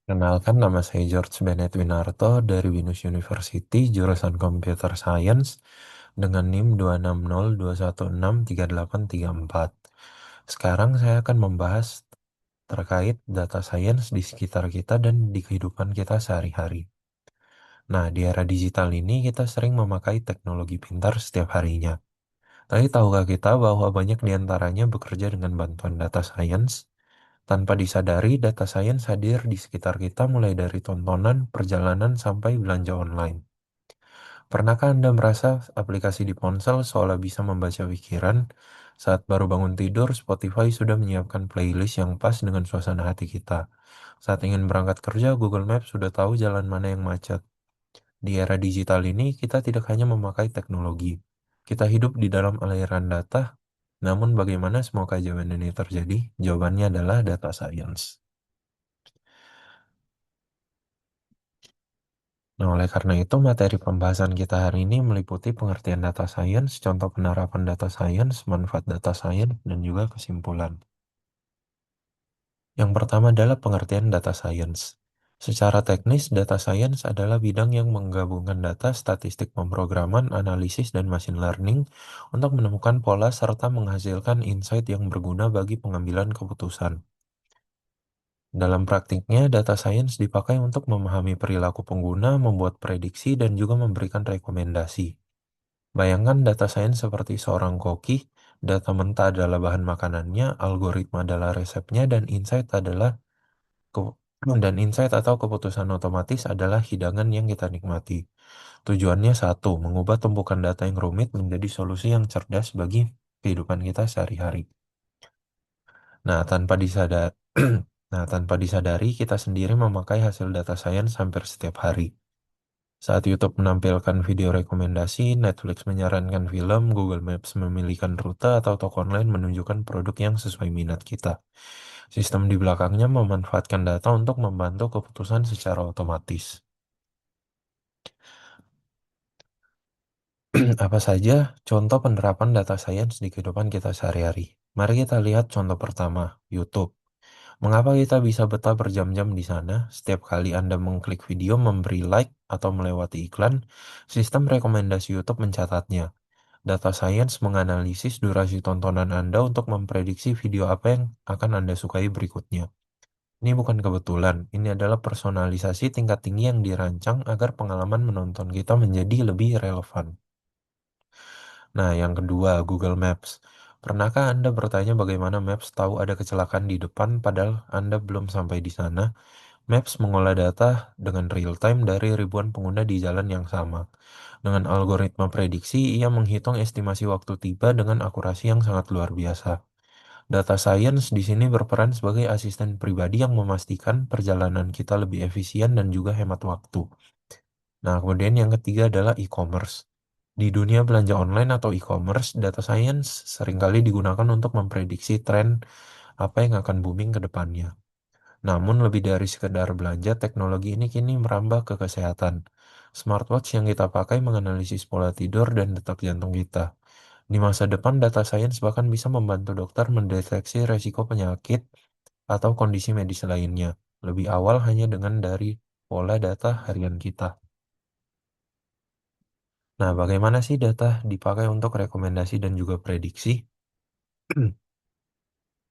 Kenalkan, nama saya George Bennett Winarto dari Winus University, jurusan Computer Science dengan NIM 260216384. Sekarang saya akan membahas terkait data science di sekitar kita dan di kehidupan kita sehari-hari. Nah, di era digital ini kita sering memakai teknologi pintar setiap harinya. Tapi tahukah kita bahwa banyak di antaranya bekerja dengan bantuan data science? Tanpa disadari, data science hadir di sekitar kita mulai dari tontonan, perjalanan, sampai belanja online. Pernahkah Anda merasa aplikasi di ponsel seolah bisa membaca pikiran? Saat baru bangun tidur, Spotify sudah menyiapkan playlist yang pas dengan suasana hati kita. Saat ingin berangkat kerja, Google Maps sudah tahu jalan mana yang macet. Di era digital ini, kita tidak hanya memakai teknologi. Kita hidup di dalam aliran data. Namun bagaimana semua keajaiban ini terjadi? Jawabannya adalah data science. Nah, oleh karena itu, materi pembahasan kita hari ini meliputi pengertian data science, contoh penerapan data science, manfaat data science, dan juga kesimpulan. Yang pertama adalah pengertian data science. Secara teknis, data science adalah bidang yang menggabungkan data, statistik pemrograman, analisis, dan machine learning untuk menemukan pola serta menghasilkan insight yang berguna bagi pengambilan keputusan. Dalam praktiknya, data science dipakai untuk memahami perilaku pengguna, membuat prediksi, dan juga memberikan rekomendasi. Bayangkan data science seperti seorang koki, data mentah adalah bahan makanannya, algoritma adalah resepnya, ke- dan insight atau keputusan otomatis adalah hidangan yang kita nikmati. Tujuannya satu, mengubah tumpukan data yang rumit menjadi solusi yang cerdas bagi kehidupan kita sehari-hari. Nah, tanpa disadari, kita sendiri memakai hasil data science hampir setiap hari. Saat YouTube menampilkan video rekomendasi, Netflix menyarankan film, Google Maps memilihkan rute, atau toko online menunjukkan produk yang sesuai minat kita. Sistem di belakangnya memanfaatkan data untuk membantu keputusan secara otomatis. Apa saja contoh penerapan data science di kehidupan kita sehari-hari? Mari kita lihat contoh pertama, YouTube. Mengapa kita bisa betah berjam-jam di sana? Setiap kali Anda mengklik video, memberi like, atau melewati iklan, sistem rekomendasi YouTube mencatatnya. Data science menganalisis durasi tontonan Anda untuk memprediksi video apa yang akan Anda sukai berikutnya. Ini bukan kebetulan, ini adalah personalisasi tingkat tinggi yang dirancang agar pengalaman menonton kita menjadi lebih relevan. Nah, yang kedua, Google Maps. Pernahkah Anda bertanya bagaimana Maps tahu ada kecelakaan di depan padahal Anda belum sampai di sana? Maps mengolah data dengan real time dari ribuan pengguna di jalan yang sama. Dengan algoritma prediksi, ia menghitung estimasi waktu tiba dengan akurasi yang sangat luar biasa. Data science di sini berperan sebagai asisten pribadi yang memastikan perjalanan kita lebih efisien dan juga hemat waktu. Nah, kemudian yang ketiga adalah e-commerce. Di dunia belanja online atau e-commerce, data science seringkali digunakan untuk memprediksi tren apa yang akan booming ke depannya. Namun lebih dari sekedar belanja, teknologi ini kini merambah ke kesehatan. Smartwatch yang kita pakai menganalisis pola tidur dan detak jantung kita. Di masa depan, data science bahkan bisa membantu dokter mendeteksi resiko penyakit atau kondisi medis lainnya. Lebih awal hanya dengan dari pola data harian kita. Nah, bagaimana sih data dipakai untuk rekomendasi dan juga prediksi?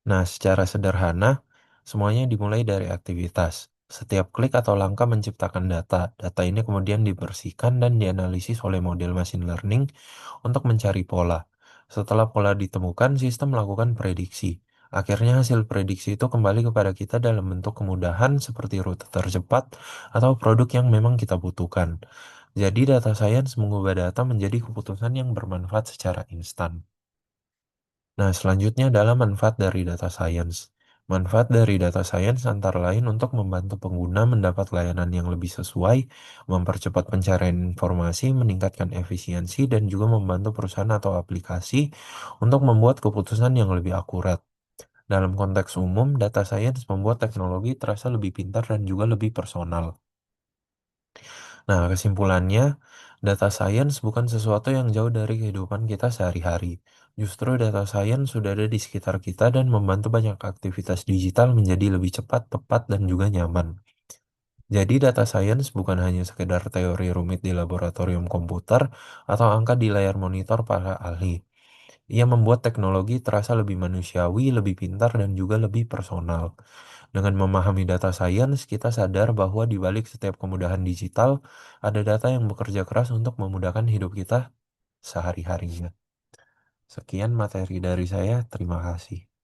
Nah, secara sederhana, semuanya dimulai dari aktivitas. Setiap klik atau langkah menciptakan data. Data ini kemudian dibersihkan dan dianalisis oleh model machine learning untuk mencari pola. Setelah pola ditemukan, sistem melakukan prediksi. Akhirnya hasil prediksi itu kembali kepada kita dalam bentuk kemudahan seperti rute tercepat atau produk yang memang kita butuhkan. Jadi data science mengubah data menjadi keputusan yang bermanfaat secara instan. Nah, selanjutnya adalah manfaat dari data science. Manfaat dari data science antara lain untuk membantu pengguna mendapat layanan yang lebih sesuai, mempercepat pencarian informasi, meningkatkan efisiensi, dan juga membantu perusahaan atau aplikasi untuk membuat keputusan yang lebih akurat. Dalam konteks umum, data science membuat teknologi terasa lebih pintar dan juga lebih personal. Nah, kesimpulannya, data science bukan sesuatu yang jauh dari kehidupan kita sehari-hari. Justru data science sudah ada di sekitar kita dan membantu banyak aktivitas digital menjadi lebih cepat, tepat, dan juga nyaman. Jadi data science bukan hanya sekedar teori rumit di laboratorium komputer atau angka di layar monitor para ahli. Ia membuat teknologi terasa lebih manusiawi, lebih pintar, dan juga lebih personal. Dengan memahami data science, kita sadar bahwa di balik setiap kemudahan digital, ada data yang bekerja keras untuk memudahkan hidup kita sehari-harinya. Sekian materi dari saya, terima kasih.